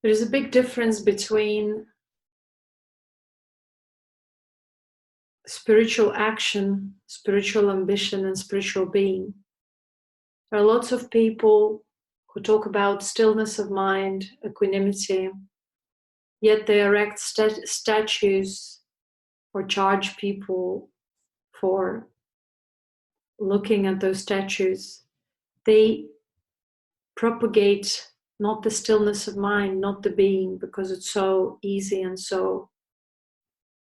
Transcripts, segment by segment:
There is a big difference between spiritual action, spiritual ambition, and spiritual being. There are lots of people who talk about stillness of mind, equanimity, yet they erect statues or charge people for looking at those statues. They propagate not the stillness of mind, not the being, because it's so easy and so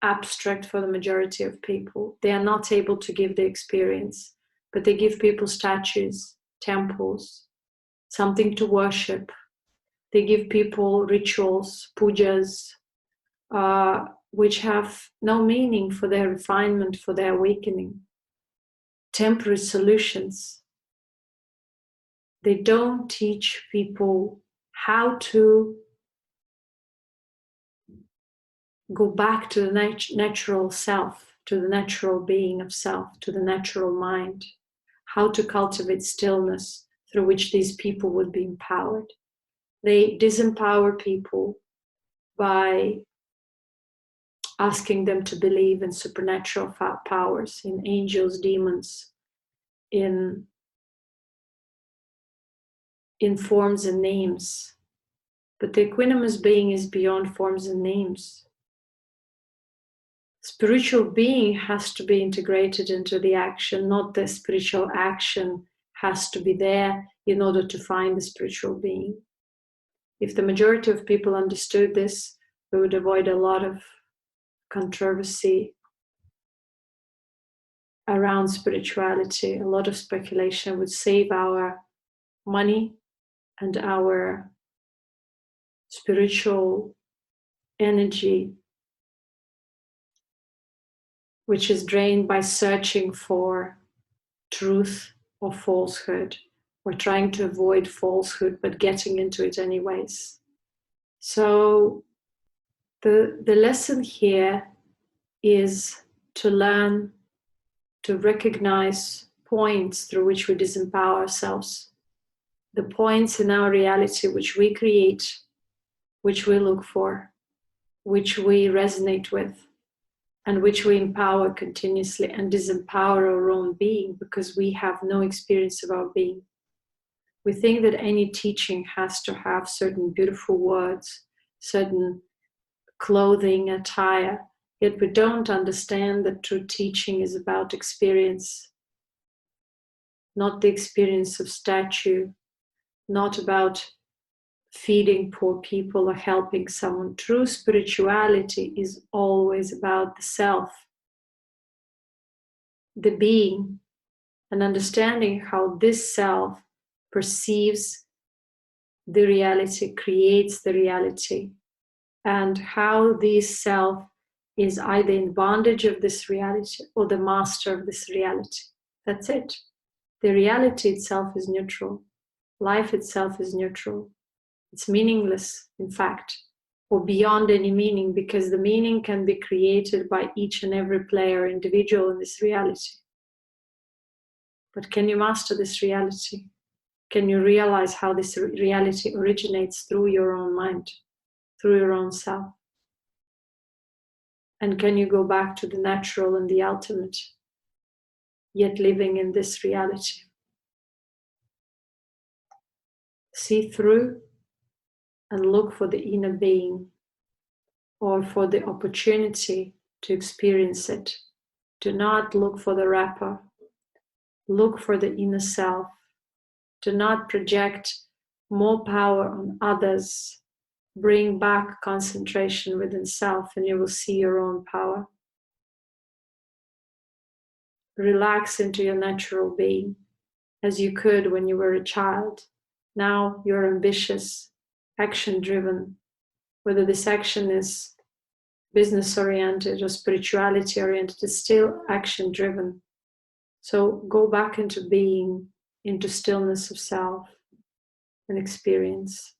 abstract for the majority of people. They are not able to give the experience, but they give people statues, temples, something to worship. They give people rituals, pujas, which have no meaning for their refinement, for their awakening. Temporary solutions. They don't teach people how to go back to the natural self, to the natural being of self, to the natural mind, how to cultivate stillness through which these people would be empowered. They disempower people by asking them to believe in supernatural powers, in angels, demons, in forms and names. But the equanimous being is beyond forms and names. Spiritual being has to be integrated into the action, not the spiritual action has to be there in order to find the spiritual being. If the majority of people understood this, we would avoid a lot of controversy around spirituality. A lot of speculation would save our money and our spiritual energy, which is drained by searching for truth or falsehood, or trying to avoid falsehood but getting into it anyways. So the lesson here is to learn to recognize points through which we disempower ourselves, the points in our reality which we create, which we look for, which we resonate with, and which we empower continuously and disempower our own being because we have no experience of our being. We think that any teaching has to have certain beautiful words, certain clothing, attire, yet we don't understand that true teaching is about experience, not the experience of statue, not about feeding poor people or helping someone. True spirituality is always about the self, the being, and understanding how this self perceives the reality, creates the reality, and how this self is either in bondage of this reality or the master of this reality. That's it. The reality itself is neutral. Life itself is neutral. It's meaningless, in fact, or beyond any meaning, because the meaning can be created by each and every player, individual in this reality. But can you master this reality? Can you realize how this reality originates through your own mind, through your own self? And can you go back to the natural and the ultimate, yet living in this reality? See through and look for the inner being, or for the opportunity to experience it. Do not look for the wrapper. Look for the inner self. Do not project more power on others. Bring back concentration within self and you will see your own power. Relax into your natural being as you could when you were a child. Now you're ambitious, action-driven. Whether this action is business-oriented or spirituality-oriented, it's still action-driven. So go back into being, into stillness of self and experience.